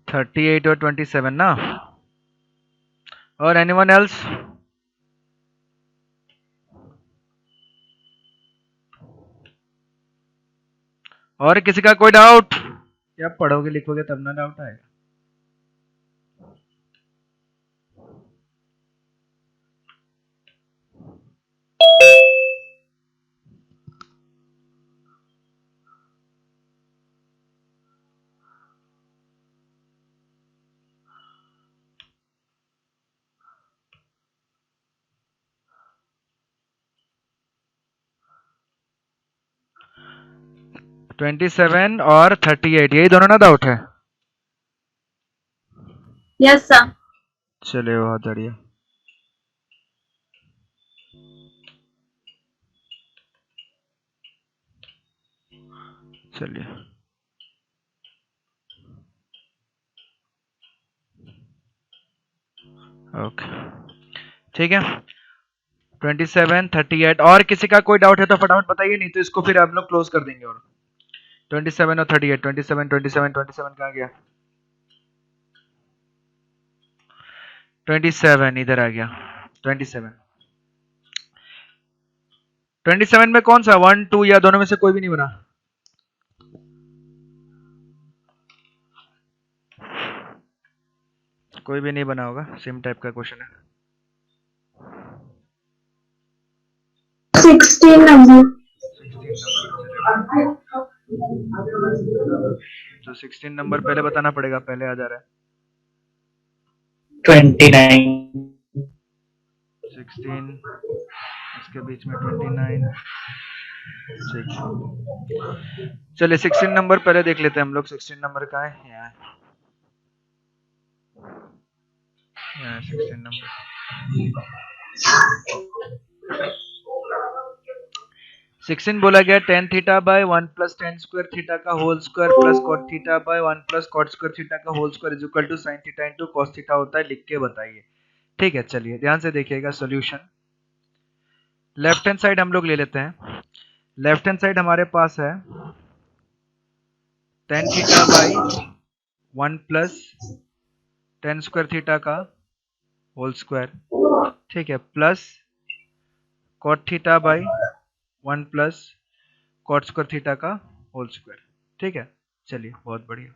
38 और 27 ना, और एनीवन एल्स? और किसी का कोई डाउट? क्या पढ़ोगे लिखोगे तब ना डाउट आएगा। ट्वेंटी 27 और 38 यही दोनों ना डाउट है? Yes sir. चलिए बहुत बढ़िया। चलिए ओके ठीक है। 27 38 और किसी का कोई डाउट है तो फटाफट बताइए, नहीं तो इसको फिर हम लोग क्लोज कर देंगे। और 27 और 38, 27 कहाँ गया? 27 इधर आ गया। 27 में कौन सा 1 2 या दोनों में से कोई भी नहीं बना? कोई भी नहीं बना होगा, सेम टाइप का क्वेश्चन है। 16 नंबर। 16 नंबर, तो 16 नंबर पहले बताना पड़ेगा, पहले आ जा रहा है 29, 16, इसके बीच में 29। ठीक है, चलिए 16 नंबर पहले देख लेते हैं हम लोग। 16 नंबर कहाँ है? यहाँ है, यहाँ 16 नंबर। 16 बोला गया tan theta by 1 plus tan square theta का whole square plus cot theta by 1 plus cot square theta का whole square is equal to sin theta into cos theta होता है, लिख के बताइए। ठीक है, चलिए ध्यान से देखिएगा सॉल्यूशन। लेफ्ट हैंड साइड हम लोग ले लेते हैं। लेफ्ट हैंड साइड हमारे पास है tan theta by 1 plus tan square theta का होल स्क्वायर, ठीक है, plus cot theta by 1 plus cot square theta का होल स्क्वायर। ठीक है, चलिए बहुत बढ़िया।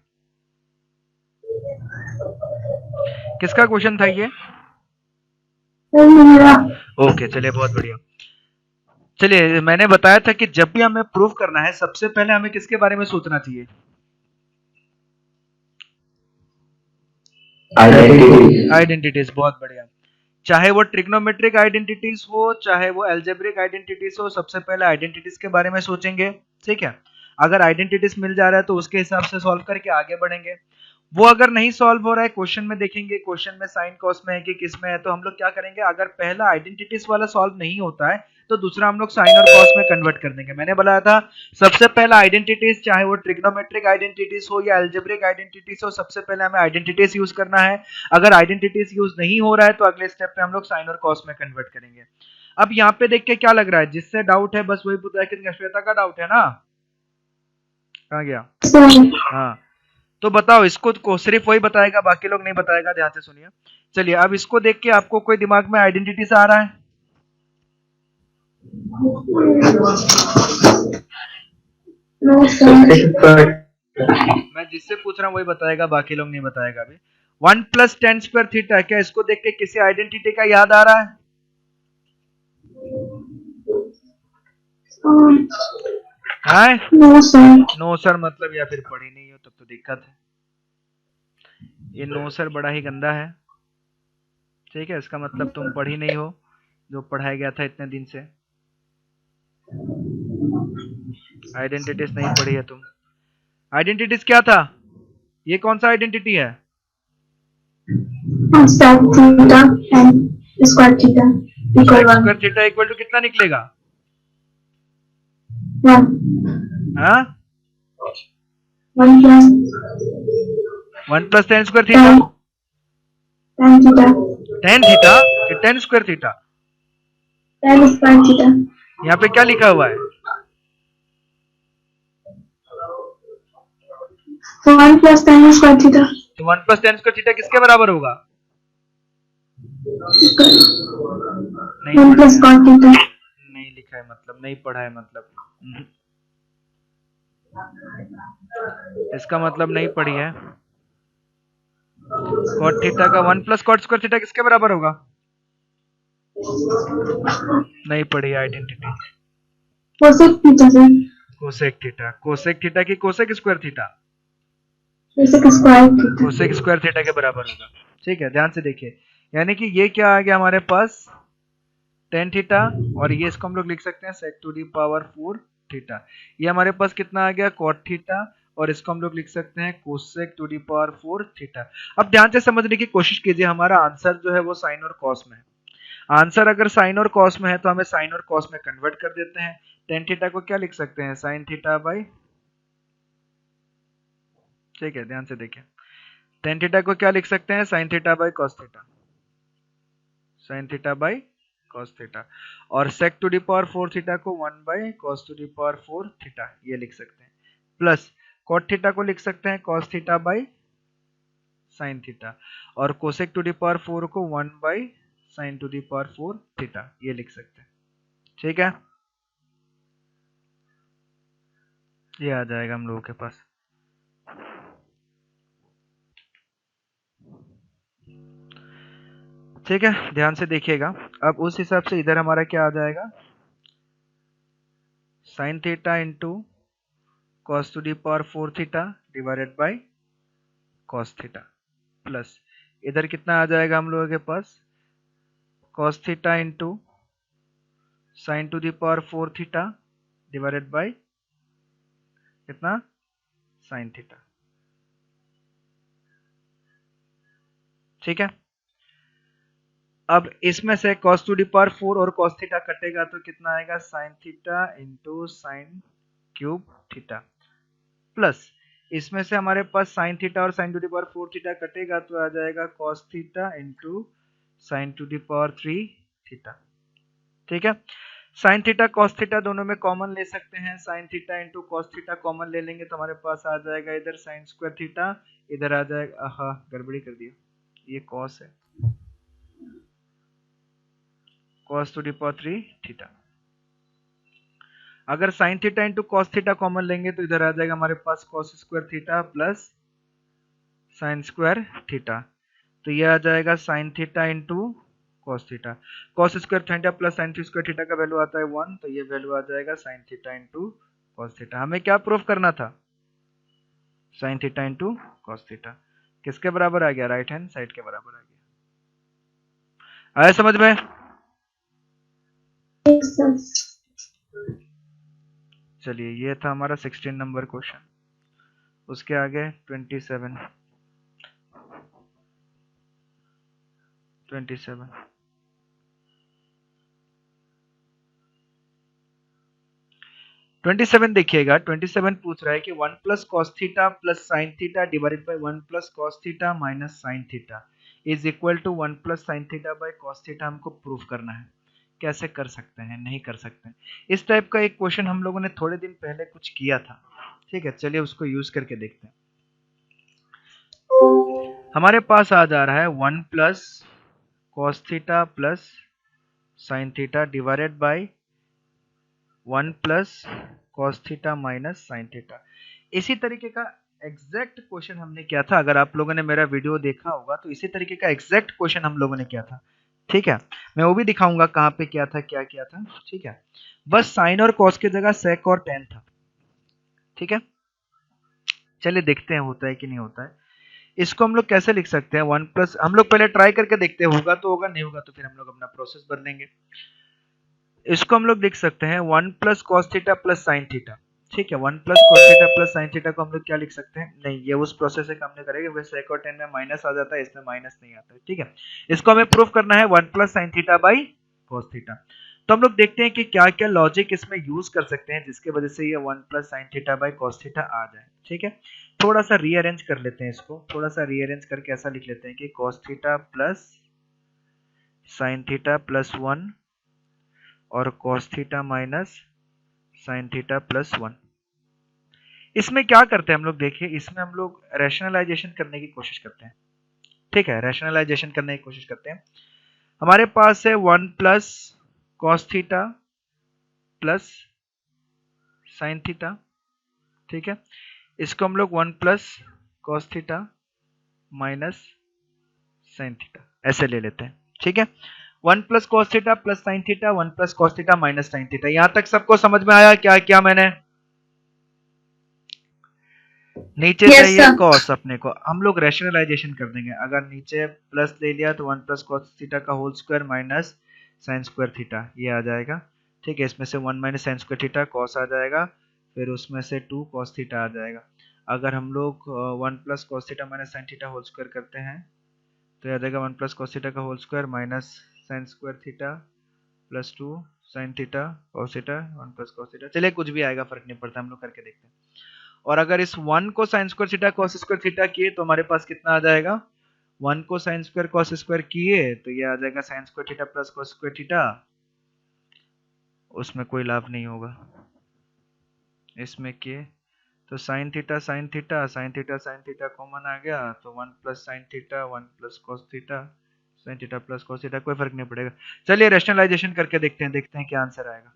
किसका क्वेश्चन था ये? ओके चलिए बहुत बढ़िया। चलिए मैंने बताया था कि जब भी हमें प्रूफ करना है सबसे पहले हमें किसके बारे में सोचना चाहिए? आइडेंटिटीज। बहुत बढ़िया। चाहे वो ट्रिग्नोमेट्रिक आइडेंटिटीज हो, चाहे वो एल्जेब्रिक आइडेंटिटीज हो, सबसे पहले आइडेंटिटीज के बारे में सोचेंगे। ठीक है, अगर आइडेंटिटीज मिल जा रहा है तो उसके हिसाब से सॉल्व करके आगे बढ़ेंगे। वो अगर नहीं सॉल्व हो रहा है, क्वेश्चन में देखेंगे क्वेश्चन में साइन कॉस में है कि किस में है, तो हम लोग क्या करेंगे, अगर पहला आइडेंटिटीज वाला सॉल्व नहीं होता है तो दूसरा हम लोग साइन और कॉस में कन्वर्ट कर देंगे। मैंने बताया था सबसे पहला आइडेंटिटीज, चाहे वो ट्रिग्नोमेट्रिक आइडेंटिटीज हो या एल्जेब्रिक आइडेंटिटीज हो, सबसे पहले हमें आइडेंटिटीज यूज करना है। अगर आइडेंटिटीज यूज नहीं हो रहा है तो अगले स्टेप पे हम लोग साइन और कॉस में कन्वर्ट करेंगे। अब यहाँ पे देख के क्या लग रहा है, जिससे डाउट है बस वही पूछा है कि श्वेता का डाउट है ना? कहाँ गया? हाँ, तो बताओ इसको को सिर्फ वही बताएगा, बाकी लोग नहीं बताएगा, ध्यान से सुनिए। चलिए अब इसको देख के आपको कोई दिमाग में आइडेंटिटी से आ रहा है? मैं जिससे पूछ रहा हूँ वही बताएगा, बाकी लोग नहीं बताएगा अभी। 1 प्लस tan स्क्वायर थीटा, क्या इसको देख के किसी आइडेंटिटी का याद आ रहा है? नो सर मतलब या फिर पढ़ी नहीं हो तब तो दिक्कत है। ये नो सर बड़ा ही गंदा है। ठीक है, इसका मतलब तुम पढ़ी नहीं हो जो पढ़ाया गया था इतने दिन से। आइडेंटिटीज नहीं पढ़ी है तुम। आइडेंटिटीज क्या था? ये कौन सा आइडेंटिटी है? स्क्वायर थीटा इक्वल टू कितना निकलेगा? 1 plus tan square theta. tan theta कि tan स्क्वायर थीटा? यहाँ पे क्या लिखा हुआ है? 1 प्लस tan स्क्वायर थीटा। तो 1 प्लस टेन स्क्वायर थीटा किसके बराबर होगा? नहीं वन प्लस पढ़ा है, कॉट थीटा। नहीं लिखा है मतलब, नहीं पढ़ा है मतलब। इसका मतलब नहीं पढ़ी है। कॉट थीटा का 1 प्लस कॉट स्क्वायर थीटा किसके बराबर होगा? नहीं पढ़ी आइडेंटिटी। कोसेक थीटा से। कोसेक थीटा, कोसेक थीटा की cosec square theta, cosec square theta. Cosec square theta के बराबर होगा। ठीक है, ध्यान से देखिए, यानी कि ये क्या आ गया हमारे पास, टेन थीटा, और ये इसको हम लोग लिख सकते हैं सेक टू दी पावर 4 थीटा। ये हमारे पास कितना आ गया, कॉट थीटा, और इसको हम लोग लिख सकते हैं cosec to the power 4 theta. अब ध्यान से समझने की कोशिश कीजिए, हमारा आंसर जो है वो साइन और कॉस में है। आंसर अगर साइन और कॉस में है तो हमें साइन और कॉस में कन्वर्ट कर देते हैं। टेन थीटा को क्या लिख सकते हैं, साइन थीटा बाई, ठीक है ध्यान से देखिए, टेन थीटा को क्या लिख सकते हैं, sine theta by cos theta, sine theta by cos theta, और sec to the power 4 theta को 1 by cos to the power 4 theta ये लिख सकते हैं, प्लस कॉट थीटा को लिख सकते हैं cos theta by sine theta, और कोसेक टू दी पावर 4 को 1 by sine to the power 4 theta ये लिख सकते हैं। ठीक है, ये आ जाएगा हम लोगों के पास। ठीक है, ध्यान से देखिएगा। अब उस हिसाब से इधर हमारा क्या आ जाएगा, sine theta into cos to the power 4 theta divided by cos theta, plus इधर कितना आ जाएगा हम लोगों के पास, cos theta into sine to the power 4 theta divided by कितना, साइन थीटा। ठीक है, अब इसमें से cos टू दी पावर 4 और cos थीटा कटेगा तो कितना आएगा, sine theta into sine cube theta, plus इसमें से हमारे पास साइन थीटा और sine to the power 4 theta कटेगा तो आ जाएगा cos theta into sine to the power 3 theta. ठीक है, साइन थीटा cos थीटा दोनों में कॉमन ले सकते हैं, sine theta into cos theta common ले लेंगे तो हमारे पास आ जाएगा इधर साइन स्क्वायर थीटा, इधर आ जाएगा, हाँ गड़बड़ी कर दिया, ये cos है, cos to the power 3 theta. अगर sine theta into cos theta common लेंगे तो इधर आ जाएगा हमारे पास cos square theta plus sine square theta, तो ये आ जाएगा sine theta into cos theta, cos square theta plus sine square theta का वैल्यू आता है 1, तो ये वैल्यू आ जाएगा sine theta into cos theta. हमें क्या प्रूफ करना था, sine theta into cos theta किसके बराबर आ गया, राइट हैंड साइड के बराबर आ गया। आया समझ में? चलिए, ये था हमारा 16 नंबर क्वेश्चन। उसके आगे 27 27 देखिएगा, 27 पूछ रहा है कि 1 plus cos theta plus sine theta divided by 1 plus cos theta minus sine theta is equal to 1 plus sine theta by cos theta हमको प्रूफ करना है। कैसे कर सकते हैं, नहीं कर सकते हैं। इस टाइप का एक क्वेश्चन हम लोगों ने थोड़े दिन पहले कुछ किया था। ठीक है, चलिए उसको यूज करके देखते हैं। हमारे पास आ जा रहा है 1 plus cos theta plus sine theta divided by 1 plus cos theta minus sine theta. इसी तरीके का एग्जैक्ट क्वेश्चन हमने किया था, अगर आप लोगों ने मेरा वीडियो देखा होगा तो इसी तरीके का एग्जैक्ट क्वेश्चन हम लोगों ने किया था। ठीक है, मैं वो भी दिखाऊंगा कहाँ पे किया था, क्या किया था। ठीक है, बस साइन और कॉस की जगह सेक और टेन था। ठीक है, चलिए देखते हैं होता है कि नहीं होता है। इसको हम लोग कैसे लिख सकते हैं, 1 प्लस, हम लोग पहले ट्राई करके देखते हैं, होगा तो होगा, नहीं होगा तो फिर हम लोग अपना प्रोसेस बदलेंगे। इसको हम लोग लिख सकते हैं 1 plus cos theta plus sine theta. ठीक है, 1 plus cos theta plus sine theta को हम लोग क्या लिख सकते हैं, नहीं ये उस प्रोसेस से काम नहीं करेगा, वैसे सेक और टेन में माइनस आ जाता है, इसमें माइनस नहीं आता है। ठीक है, इसको हमें प्रूफ करना है 1 plus sine theta by cos theta. तो हम लोग देखते हैं कि क्या क्या लॉजिक इसमें यूज कर सकते हैं जिसकी वजह से ये 1 plus sine theta by cos theta आ जाए। ठीक है, थोड़ा सा रीअरेंज कर लेते हैं इसको, थोड़ा सा रीअरेंज करके ऐसा लिख लेते हैं कि cos theta plus sine theta plus 1 और cos theta minus sine theta plus 1। इसमें क्या करते हैं हम लोग, देखिए इसमें हम लोग रैशनलाइजेशन करने की कोशिश करते हैं। ठीक है, रैशनलाइजेशन करने की कोशिश करते हैं। हमारे पास है 1 plus cos theta plus sine theta. ठीक है, इसको हम लोग 1 plus cos theta minus sine theta ऐसे ले लेते हैं। ठीक है, 1 plus cos theta plus sine theta, 1 plus cos theta minus sine theta. यहां तक सबको समझ में आया क्या क्या मैंने? नीचे Yes, चाहिए sir. कॉस, अपने को हम लोग रैशनलाइजेशन कर देंगे। अगर नीचे प्लस ले लिया तो 1 प्लस कॉस थीटा का whole square minus sine square theta, ये आ जाएगा। ठीक है, इसमें से 1 minus sine square theta cos आ जाएगा, फिर उसमें से 2 कॉस थीटा आ जाएगा। अगर हम लोग 1 plus cos theta minus sine theta whole square करते हैं तो आ जाएगा 1 प्लस कॉस थीटा का whole square minus sine square theta plus 2 sine theta cos theta 1 plus cos theta. चलिए कुछ भी आएगा, फर्क नहीं पड़ता, हम लोग करके देखते हैं। और अगर इस 1 को sign square theta cos square theta किए तो हमारे पास कितना आ जाएगा? 1 को साइन स्क्वायर कॉस स्क्वायर किए तो ये आ जाएगा sine square theta plus cos square theta. उसमें कोई लाभ नहीं होगा। इसमें किए तो sine theta sine theta sine theta sine theta common आ गया, तो 1 plus sine theta 1 plus cos theta sine theta plus cos theta, कोई फर्क नहीं पड़ेगा। चलिए रैशनलाइजेशन करके देखते हैं क्या आंसर आएगा।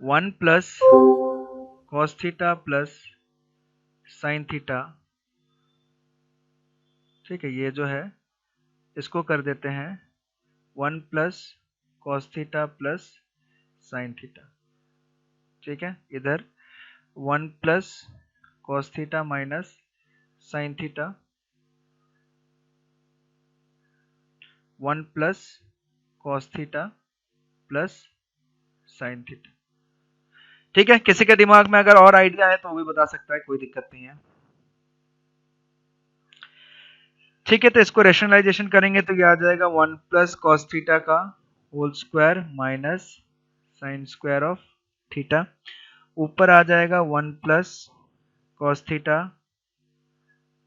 1 plus cos theta plus sine theta, ठीक है, ये जो है इसको कर देते हैं 1 plus cos theta plus sine theta. ठीक है, इधर 1 plus cos theta minus sine theta, 1 plus cos theta plus sine theta. ठीक है, किसी के दिमाग में अगर और आइडिया है तो वो भी बता सकता है, कोई दिक्कत नहीं है। ठीक है, तो इसको रेशनलाइजेशन करेंगे तो ये आ जाएगा 1 प्लस कॉस थीटा का whole square minus sine square of theta. ऊपर आ जाएगा 1 plus cos theta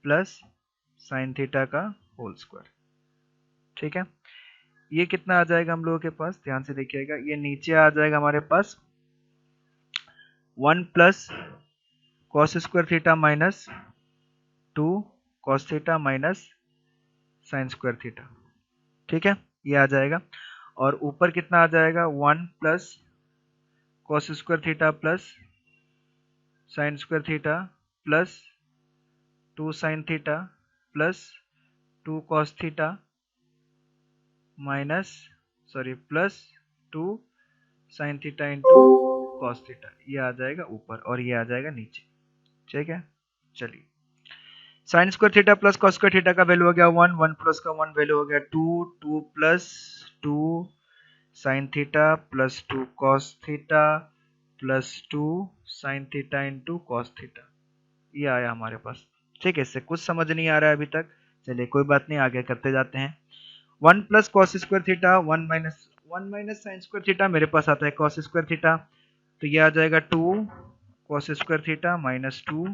plus sine theta का होल स्क्वायर। ठीक है, ये कितना आ जाएगा हम लोगों के पास, ध्यान से देखिएगा, ये नीचे आ जाएगा हमारे पास 1 plus cos square theta minus 2 cos theta minus sine square theta. ठीक है, ये आ जाएगा। और ऊपर कितना आ जाएगा 1 plus cos square theta plus sine square theta plus 2 sine theta plus 2 cos theta minus plus 2 sine theta into cos theta. ये आ जाएगा ऊपर और ये आ जाएगा नीचे। ठीक है, चलिए sign square theta plus cos square theta का वैल्यू हो गया 1, 1 प्लस का 1 वैल्यू हो गया 2, 2 plus 2 sine theta plus 2 cos theta plus 2 sine theta into cos theta. ये आया हमारे पास। ठीक है, इससे कुछ समझ नहीं आ रहा है अभी तक, चलिए कोई बात नहीं, आगे करते जाते हैं। 1 plus cos square theta 1 minus sine square theta, मेरे पास आता है कॉस स्क्वायर थीटा, तो ये आ जाएगा 2 cos square theta minus 2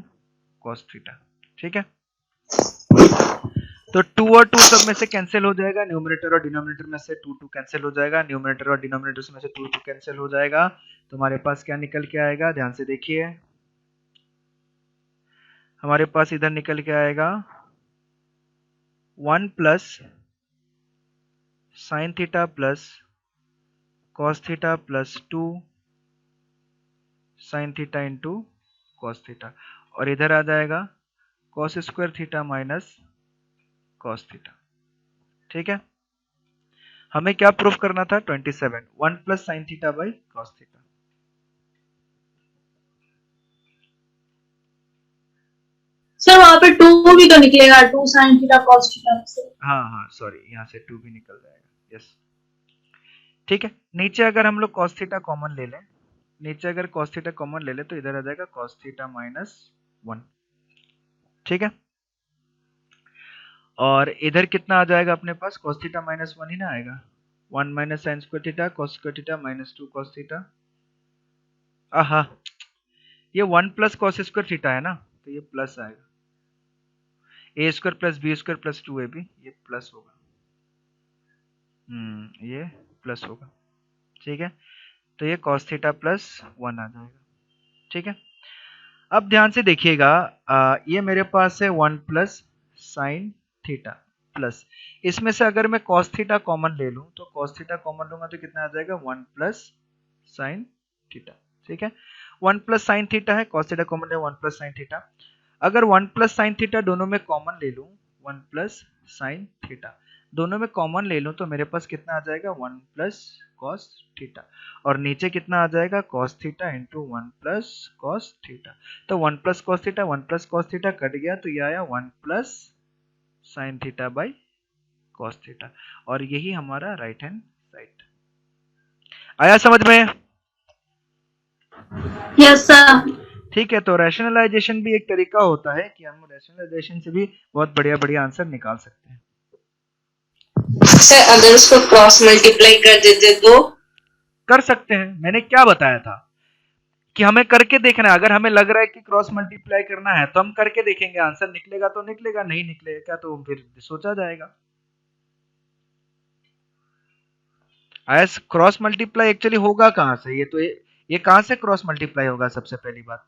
cos theta. ठीक है, तो 2 और 2 सब में से कैंसिल हो जाएगा, न्यूमरेटर और डिनोमिनेटर में से 2 2 कैंसिल हो जाएगा, न्यूमरेटर और डिनोमिनेटर में से 2 2 कैंसिल हो जाएगा, तो हमारे पास क्या निकल के आएगा, ध्यान से देखिए, हमारे पास इधर निकल के आएगा 1 plus sine theta plus cos theta plus 2 sine theta into cos theta, और इधर आ जाएगा cos square theta minus cos theta. ठीक है, हमें क्या प्रूफ करना था, 27, 1 plus sine theta by cos theta. Sir वहाँ पे 2 भी तो निकलेगा, 2 साइन थीटा कॉस थीटा से। हाँ हाँ सॉरी, यहाँ से 2 भी निकल जाएगा, यस। ठीक है, नीचे अगर हम लोग कॉस थीटा कॉमन ले लें, नीचे अगर कॉस थीटा कॉमन ले लें तो इधर आ जाएगा कॉस थीटा माइनस 1। ठीक है, और इधर कितना आ जाएगा अपने पास, cos थीटा माइनस 1 ही ना आएगा, 1 minus sine square theta cos square theta minus 2 cos theta. आहा, ये 1 प्लस cos स्क्वायर थीटा है ना, तो ये प्लस आएगा, A square plus B square plus 2ab, ये प्लस होगा, ये प्लस होगा। ठीक है, तो ये cos थीटा प्लस 1 आ जाएगा। ठीक है, अब ध्यान से देखिएगा, ये मेरे पास है 1 प्लस साइन थीटा प्लस, इसमें से अगर मैं cos थीटा कॉमन ले लूं तो cos थीटा कॉमन लूंगा तो कितना आ जाएगा 1 प्लस साइन थीटा। ठीक है, 1 प्लस साइन थीटा है, cos थीटा कॉमन है 1 प्लस साइन थीटा। अगर 1 प्लस साइन थीटा दोनों में कॉमन ले लूं, 1 प्लस साइन थीटा दोनों में कॉमन ले लूं तो मेरे पास कितना आ जाएगा 1 प्लस cos थीटा, और नीचे कितना आ जाएगा cos theta into 1 plus cos theta. तो 1 plus cos theta 1 plus cos theta cut गया तो ये आया 1 plus sine theta by cos theta, और यही हमारा राइट हैंड साइड। आया समझ में? Yes sir. ठीक है, तो रैशनलाइजेशन भी एक तरीका होता है कि हम रैशनलाइजेशन से भी बहुत बढ़िया बढ़िया आंसर निकाल सकते हैं। सर अगर उसको क्रॉस मल्टीप्लाई कर देते तो? कर सकते हैं, मैंने क्या बताया था कि हमें करके देखना है। अगर हमें लग रहा है कि क्रॉस मल्टीप्लाई करना है तो हम करके देखेंगे, आंसर निकलेगा तो निकलेगा, नहीं निकलेगा तो फिर सोचा जाएगा। आयस क्रॉस मल्टीप्लाई एक्चुअली होगा कहां से? ये कहां से क्रॉस मल्टीप्लाई होगा? सबसे पहली बात,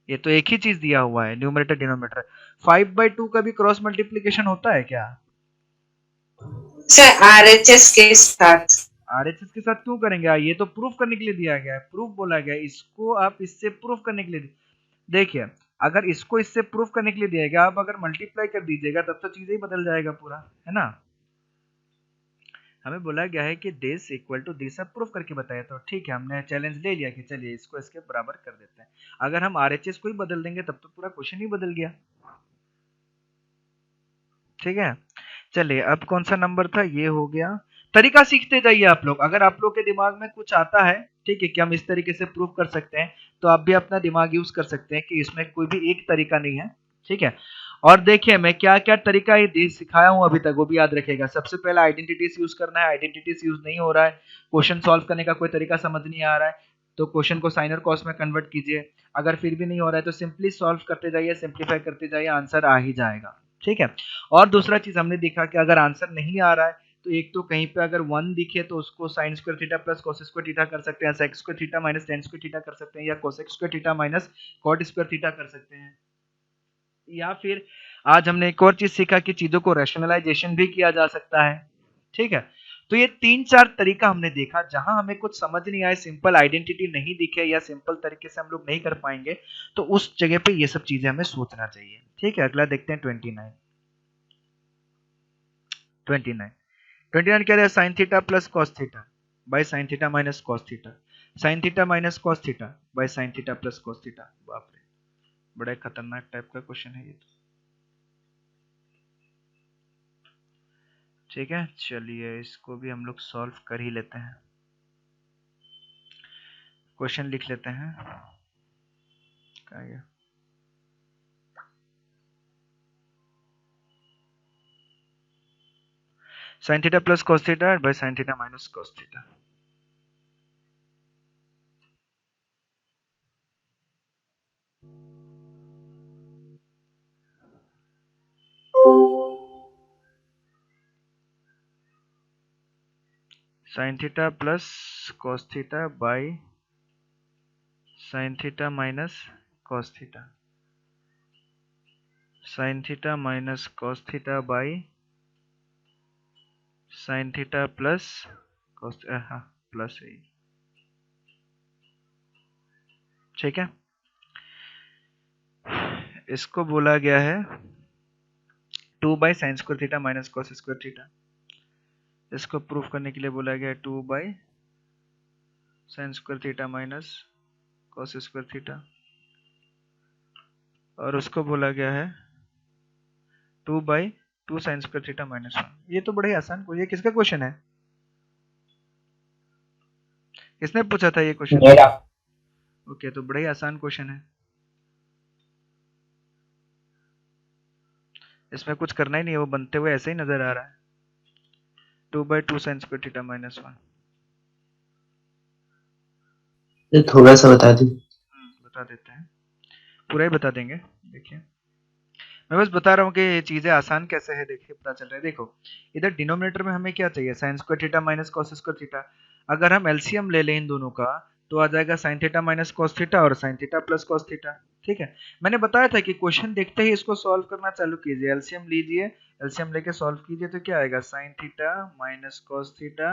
ये तो एक ही चीज दिया हुआ है, न्यूमरेटर डिनोमिनेटर। 5/2 का भी क्रॉस मल्टीप्लिकेशन होता है क्या? सर आरएचएस के साथ। आरएचएस के साथ क्यों करेंगे? ये तो प्रूफ करने के लिए दिया गया है, प्रूफ बोला गया है, इसको आप इससे प्रूफ करने के लिए। देखिए, अगर इसको इससे प्रूफ करने के लिए दिया गया, आप अगर मल्टीप्लाई कर दीजिएगा तब तो चीजें ही बदल जाएगा पूरा, है ना। हमें बोला गया है कि दिस इक्वल टू दिस, अब प्रूफ करके बताया, तो ठीक है, हमने चैलेंज ले लिया कि चलिए इसको इसके बराबर कर देते हैं। अगर हम आरएचएस को ही बदल देंगे तब तो पूरा क्वेश्चन ही बदल गया। ठीक है, चलिए अब कौन सा नंबर था? ये हो गया। तरीका सीखते जाइए आप लोग, अगर आप लोग के दिमाग में कुछ आता है, ठीक है, कि हम इस तरीके से प्रूफ कर सकते हैं, तो आप भी अपना दिमाग यूज कर सकते हैं कि इसमें कोई भी एक तरीका नहीं है। ठीक है, और देखिए मैं क्या क्या तरीका ये सिखाया हूं अभी तक, वो भी याद रखेगा। सबसे पहला आइडेंटिटीज यूज करना है, आइडेंटिटीज यूज नहीं हो रहा है, क्वेश्चन सॉल्व करने का कोई तरीका समझ नहीं आ रहा है, तो क्वेश्चन को साइन और कॉस में कन्वर्ट कीजिए। अगर फिर भी नहीं हो रहा है तो सिंपली सॉल्व करते जाइए, सिंप्लीफाई करते जाइए, आंसर आ ही जाएगा। ठीक है, और दूसरा चीज हमने देखा कि अगर आंसर नहीं आ रहा है तो एक तो कहीं पे अगर 1 दिखे तो उसको sine square theta plus cos square theta कर सकते हैं, sec square theta minus tan square theta कर सकते हैं, या cosec square theta minus cot square theta कर सकते हैं। या फिर आज हमने एक और चीज सीखा कि चीजों को रैशनलाइजेशन भी किया जा सकता है। ठीक है, तो ये 3-4 तरीका हमने देखा। जहां हमें कुछ समझ नहीं आए, सिंपल आइडेंटिटी नहीं दिखे या सिंपल तरीके से हम लोग नहीं कर पाएंगे, तो उस जगह पे ये सब चीजें हमें सोचना चाहिए। ठीक है, अगला देखते हैं 29 क्या है? Sine theta plus cos theta by sine theta minus cos theta, sine theta minus cos theta by sine theta plus cos theta. बाप रे, बड़ा खतरनाक टाइप का क्वेश्चन है ये तो। ठीक है, चलिए इसको भी हम लोग सॉल्व कर ही लेते हैं। क्वेश्चन लिख लेते हैं, क्या है? Sine theta plus cos theta by sine theta minus cos theta. Sine theta plus cos theta by sine theta minus cos theta, sine theta minus cos theta by sine theta plus cos, हाँ plus है। ठीक है, इसको बोला गया है 2 by sine square theta minus cos square theta. इसको proof करने के लिए बोला गया है 2 by sine square theta minus cos square theta, और उसको बोला गया है 2 by 2 sign square theta minus 1। ये तो बड़ा ही आसान, ये किसका क्वेश्चन है? किसने पूछा था ये क्वेश्चन? मेरा। ओके, तो बड़ा ही आसान क्वेश्चन है, इसमें कुछ करना ही नहीं है, वो बनते हुए ऐसे ही नजर आ रहा है। 2 by 2 sign square theta minus 1। ये थोड़ा सा बता दी। बता देते हैं, पूरा ही बता देंगे। देखिए मैं बस बता रहा हूँ कि चीजें आसान कैसे है, देखिए पता चल रहा है। देखो इधर डिनोमिनेटर में हमें क्या चाहिए? Sign square theta minus cos square theta. अगर हम एलसीएम ले लें इन दोनों का तो आ जाएगा sine theta minus cos theta और sine theta plus cos theta. ठीक है, मैंने बताया था कि क्वेश्चन देखते ही इसको सॉल्व करना चालू कीजिए, एलसीएम लीजिए, एलसीएम लेके सॉल्व कीजिए तो क्या आएगा sine theta minus cos theta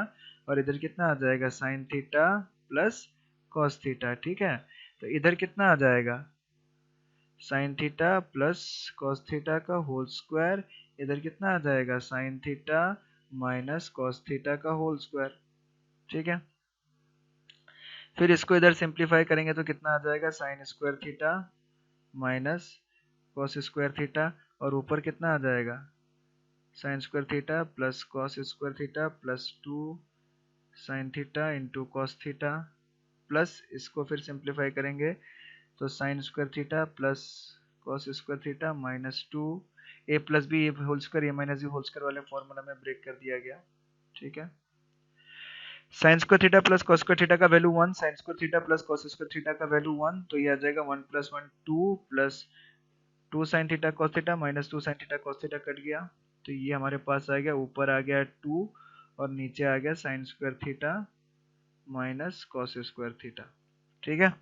और इधर कितना आ जाएगा sine theta plus cos theta. ठीक है, तो इधर कितना आ जाएगा sine theta plus cos theta का होल स्क्वायर, इधर कितना आ जाएगा sine theta minus cos theta का होल स्क्वायर। ठीक है, फिर इसको इधर सिंप्लीफाई करेंगे तो कितना आ जाएगा sine square theta minus cos square theta और ऊपर कितना आ जाएगा sine square theta plus cos square theta plus 2 sine theta into cos theta plus इसको फिर सिंप्लीफाई करेंगे तो sign square theta plus cos square theta minus 2 ए प्लस बी ए whole square ए minus B whole square वाले formula में break कर दिया गया। ठीक है, sign square theta plus cos square theta का value 1, sign square theta plus cos square theta का value 1, तो ये आ जाएगा 1 plus 1 2 plus 2 sine theta cos theta minus 2 sine theta cos theta cut गया, तो ये हमारे पास आ गया, ऊपर आ गया 2 और नीचे आ गया sign square theta minus cos square theta. ठीक है,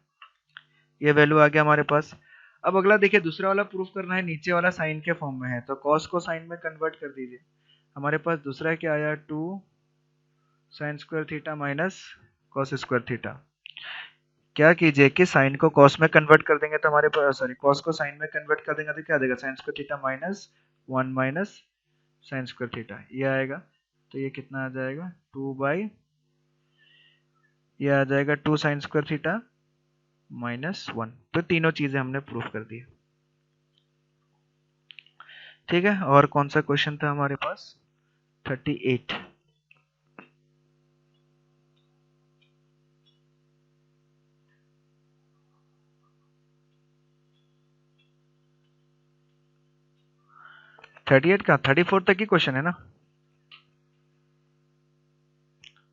ये वैल्यू आ गया हमारे पास। अब अगला देखिए, दूसरा वाला प्रूफ करना है, नीचे वाला साइन के फॉर्म में है तो कॉस को साइन में कन्वर्ट कर दीजिए। हमारे पास दूसरा क्या आया 2 sign square theta minus cos square theta. क्या कीजिए कि साइन को कॉस में कन्वर्ट कर देंगे तो हमारे पास, सॉरी, कॉस को साइन में कन्वर्ट कर देंगे तो क्या आ जाएगा sine square theta minus 1 minus sine square theta, ये आएगा। तो ये कितना आ जाएगा 2 बाई, ये आ जाएगा 2 साइन स्क्वायर थीटा माइनस 1। तो तीनों चीजें हमने प्रूफ कर दी। ठीक है, और कौन सा क्वेश्चन था हमारे पास 38। थर्टी एट का 34 तक ही क्वेश्चन है ना,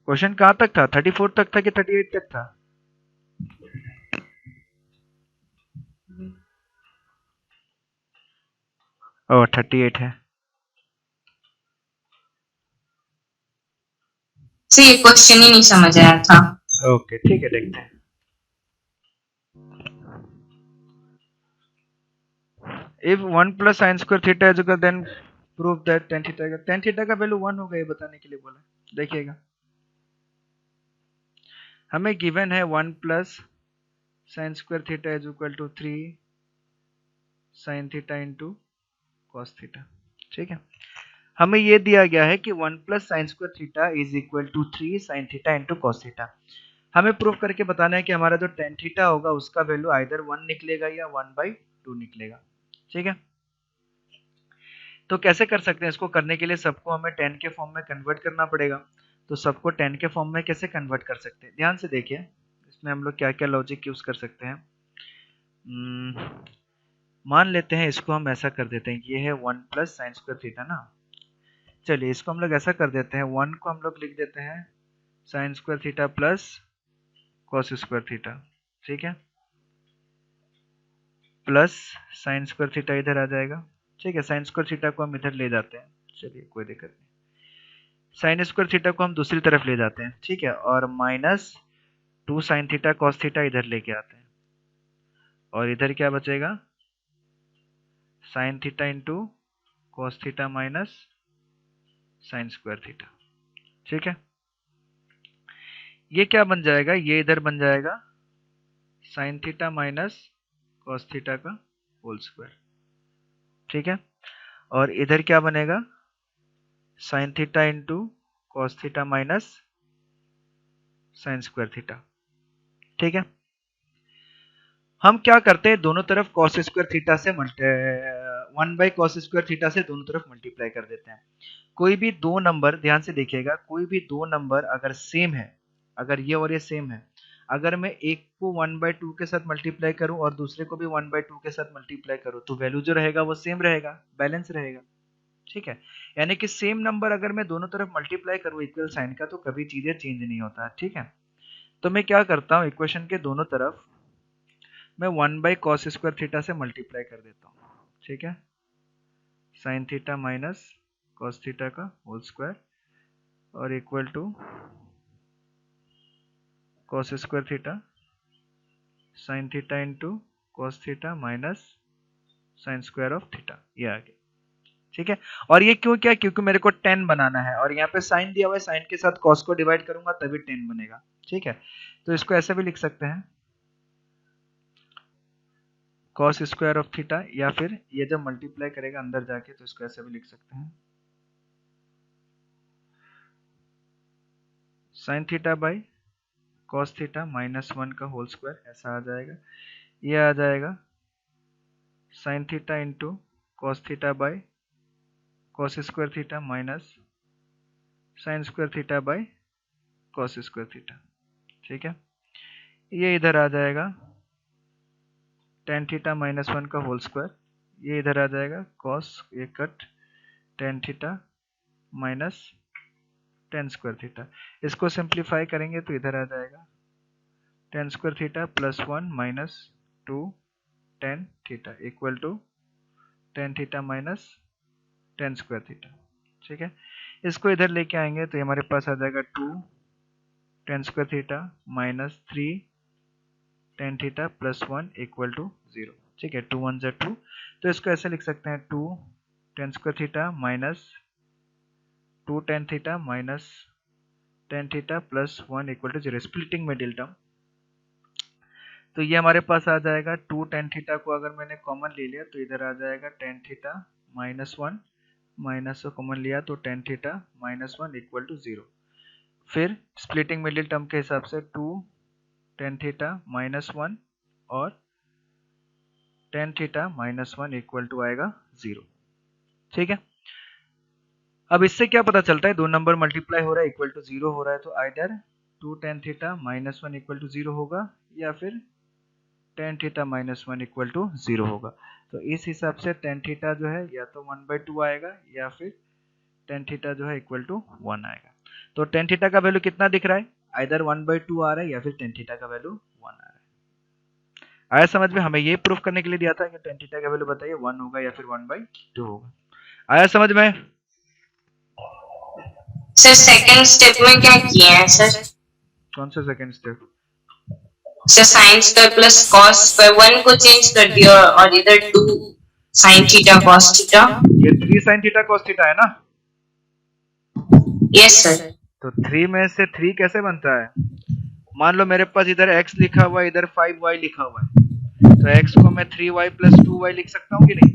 क्वेश्चन कहाँ तक था 34 तक था कि 38 तक था? ओ 38 है। सर ये क्वेश्चन ही नहीं समझ आया था। ओके ठीक है, देखते हैं। If 1 plus sin square theta is equal, then prove that tan theta का वैल्यू 1 होगा, ये बताने के लिए बोला। देखिएगा, हमें गिवन है 1 plus sine square theta is equal to 3 sine theta into cos theta. ठीक है, हमें ये दिया गया है कि 1 plus sine square theta is equal to 3 sine theta into cos theta. हमें प्रूफ करके बताना है कि हमारा जो tan थीटा होगा उसका वैल्यू आइदर 1 निकलेगा या 1/2 निकलेगा। ठीक है, तो कैसे कर सकते हैं इसको? करने के लिए सबको हमें tan के फॉर्म में कन्वर्ट करना पड़ेगा। तो सबको tan के फॉर्म में कैसे कन्वर्ट कर सकते हैं, ध्यान से देखिए, इसमें हम लोग क्या क्या लॉजिक यूज कर सकते हैं। मान लेते हैं इसको हम ऐसा कर देते हैं, ये है 1 प्लस साइन स्क्वायर थीटा ना, चलिए इसको हम लोग ऐसा कर देते हैं, 1 को हम लोग लिख देते हैं sign square theta plus cos square theta. ठीक है, प्लस साइन स्क्वायर थीटा इधर आ जाएगा। ठीक है, साइन स्क्वायर थीटा को हम इधर ले जाते हैं, चलिए कोई दिक्कत नहीं। साइन स्क्वायर थीटा को हम दूसरी तरफ ले जाते हैं। ठीक है, और minus 2 sine theta cos theta इधर लेके आते हैं और इधर क्या बचेगा sign theta into cos theta minus sine square theta. ठीक है, ये क्या बन जाएगा, ये इधर बन जाएगा sine theta minus cos theta का होल स्क्वायर। ठीक है, और इधर क्या बनेगा sign theta into cos theta minus sine square theta. ठीक है, हम क्या करते हैं, दोनों तरफ कॉस स्क्वायर थीटा से 1 बाई कॉस स्क्वायर थीटा से दोनों तरफ मल्टीप्लाई कर देते हैं। कोई भी दो नंबर, ध्यान से देखिएगा, कोई भी दो नंबर अगर सेम है, अगर ये और ये सेम है, अगर मैं एक को 1/2 के साथ मल्टीप्लाई करूं और दूसरे को भी 1/2 के साथ मल्टीप्लाई करूं तो वैल्यू जो रहेगा वो सेम रहेगा, बैलेंस रहेगा। ठीक है, यानी कि सेम नंबर अगर मैं दोनों तरफ मल्टीप्लाई करूं इक्वल साइन का तो कभी चीजें चेंज नहीं होता। ठीक है, तो मैं क्या करता हूं, इक्वेशन के दोनों तरफ मैं 1 बाई कॉस स्क्वायर थीटा से मल्टीप्लाई कर देता हूँ। ठीक है, sine theta minus cos theta का होल स्क्वायर और equal to cos square theta sin theta into cos theta minus sin square of theta, ये आ गया। ठीक है, और ये क्यों क्या, क्योंकि मेरे को 10 बनाना है और यहाँ पे साइन दिया हुआ है, साइन के साथ cos को डिवाइड करूंगा तभी 10 बनेगा। ठीक है, तो इसको ऐसे भी लिख सकते हैं cos स्क्वायर ऑफ थीटा, या फिर ये जब मल्टीप्लाई करेगा अंदर जाके तो इसको ऐसे भी लिख सकते हैं sin theta by cos theta minus 1 का होल स्क्वायर, ऐसा आ जाएगा। ये आ जाएगा sin theta into cos theta by cos square theta minus sin square theta by cos square theta. ठीक है, ये इधर आ जाएगा tan थीटा माइनस 1 का होल स्क्वायर, ये इधर आ जाएगा cos, ये कट tan theta minus tan square theta. इसको सिंप्लीफाई करेंगे तो इधर आ जाएगा tan square theta plus 1 minus 2 tan theta equal to tan theta minus tan square theta. ठीक है, इसको इधर लेके आएंगे तो हमारे पास आ जाएगा 2 tan square theta minus 3 tan theta plus 1 equal to 0। ठीक है, 2 1 जा 2, तो इसको ऐसे लिख सकते हैं 2 tan square theta minus 2 tan theta minus tan theta plus 1 equal to 0, splitting middle term. तो ये हमारे पास आ जाएगा 2 tan थीटा को अगर मैंने कॉमन ले लिया तो इधर आ जाएगा tan थीटा माइनस 1, माइनस को कॉमन लिया तो tan theta minus 1 equal to 0। फिर स्प्लिटिंग मिडिल टर्म के हिसाब से 2 tan थीटा माइनस 1 और tan theta minus 1 equal to आएगा 0। ठीक है, अब इससे क्या पता चलता है, दो नंबर मल्टीप्लाई हो रहा है इक्वल टू 0 हो रहा है, तो either 2 tan theta minus 1 equal to 0 होगा या फिर tan theta minus 1 equal to 0 होगा। तो इस हिसाब से tan थीटा जो है या तो 1/2 आएगा या फिर tan थीटा जो है इक्वल टू 1 आएगा। तो tan थीटा का वैल्यू कितना दिख रहा है, आइदर 1/2 आ रहा है या फिर tan थीटा का वैल्यू 1 आ रहा है। आया समझ में, हमें ये प्रूफ करने के लिए दिया था कि tan थीटा का वैल्यू बताइए 1 होगा या फिर 1/2 होगा। आया समझ में? सर सेकंड स्टेप में क्या किए हैं सर? कौन सा second step? Sir sine square plus cos square 1 को चेंज कर दिया और इधर 2 साइन थीटा कॉस थीटा। ये 3 sin थीटा cos थीटा है ना? Yes sir. तो 3 में से 3 कैसे बनता है? मान लो मेरे पास इधर x लिखा हुआ है, इधर 5y लिखा हुआ है, तो x को मैं 3y प्लस 2y लिख सकता हूँ कि नहीं?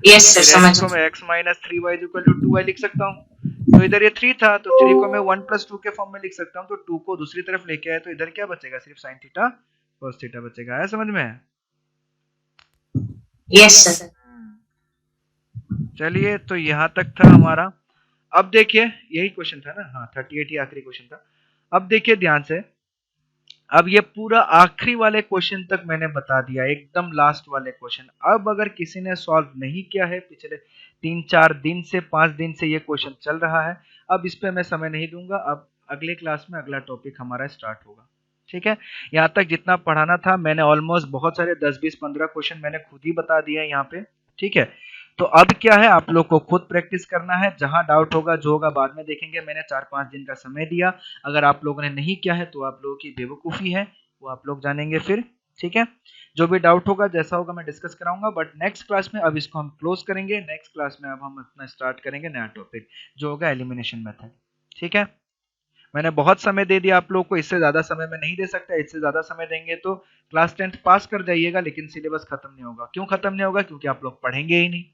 यस सर, समझ। x को मैं x minus 3y equal to 2y लिख सकता हूँ। तो इधर ये 3 था तो 3 को मैं 1 प्लस 2 के फॉर्म में लिख सकता हूँ, तो 2 को दूसरी तरफ लेके आए तो इधर क्या बचेगा, सिर्फ sin थीटा cos थीटा बचेगा। आया समझ में? Yes sir. चलिए, तो यहाँ तक था हमारा। अब देखिए, यही क्वेश्चन था ना? हाँ, 38 ही आखिरी क्वेश्चन था। अब देखिए ध्यान से, अब ये पूरा आखिरी वाले क्वेश्चन तक मैंने बता दिया, एकदम लास्ट वाले क्वेश्चन। अब अगर किसी ने सॉल्व नहीं किया है, पिछले 3-4 दिन से 5 दिन से ये क्वेश्चन चल रहा है, अब इस पे मैं समय नहीं दूंगा। अब अगले क्लास में अगला टॉपिक हमारा स्टार्ट होगा। ठीक है, यहाँ तक जितना पढ़ाना था मैंने ऑलमोस्ट बहुत सारे 10, 20, 15 क्वेश्चन मैंने खुद ही बता दिया है यहाँ पे। ठीक है, तो अब क्या है, आप लोग को खुद प्रैक्टिस करना है। जहां डाउट होगा, जो होगा बाद में देखेंगे। मैंने 4-5 दिन का समय दिया, अगर आप लोगों ने नहीं किया है तो आप लोगों की बेवकूफ़ी है, वो आप लोग जानेंगे फिर। ठीक है, जो भी डाउट होगा, जैसा होगा मैं डिस्कस कराऊंगा, बट नेक्स्ट क्लास में अब इसको हम क्लोज करेंगे। नेक्स्ट क्लास में अब हम अपना स्टार्ट करेंगे नया टॉपिक, जो होगा एलिमिनेशन मेथड। ठीक है, मैंने बहुत समय दे दिया आप लोग को, इससे ज़्यादा समय मैं नहीं दे सकता। इससे ज़्यादा समय देंगे तो क्लास 10th पास कर जाइएगा, लेकिन सिलेबस खत्म नहीं होगा। क्यों खत्म नहीं होगा? क्योंकि आप लोग पढ़ेंगे ही नहीं।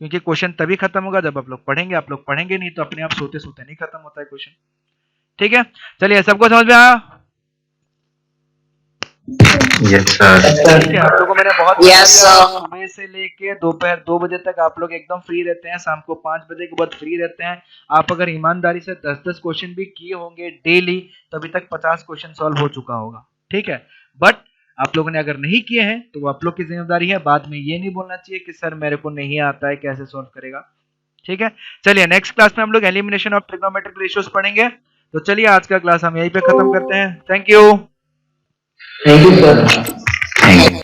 क्योंकि क्वेश्चन तभी खत्म होगा जब आप लोग पढ़ेंगे। आप लोग पढ़ेंगे नहीं तो अपने आप सोते सोते नहीं खत्म होता है क्वेश्चन। ठीक है, चलिए, सबको समझ में आया? Yes sir. ठीक है, आप लोगों को मैंने बहुत सुबह से लेके दोपहर 2 बजे तक आप लोग एकदम फ्री रहते हैं, शाम को 5 बजे के बाद फ्री रहते हैं। आप अगर ईमानदारी से 10-10 क्वेश्चन भी किए होंगे डेली तो अभी तक 50 क्वेश्चन सॉल्व हो चुका होगा। ठीक है, बट आप लोगों ने अगर नहीं किए हैं तो वो आप लोग की जिम्मेदारी है। बाद में ये नहीं बोलना चाहिए कि सर मेरे को नहीं आता है, कैसे सॉल्व करेगा। ठीक है, चलिए नेक्स्ट क्लास में हम लोग एलिमिनेशन ऑफ ट्रिग्नोमेट्रिक रेशियोज पढ़ेंगे। तो चलिए आज का क्लास हम यहीं पे खत्म करते हैं। Thank you. Thank you sir.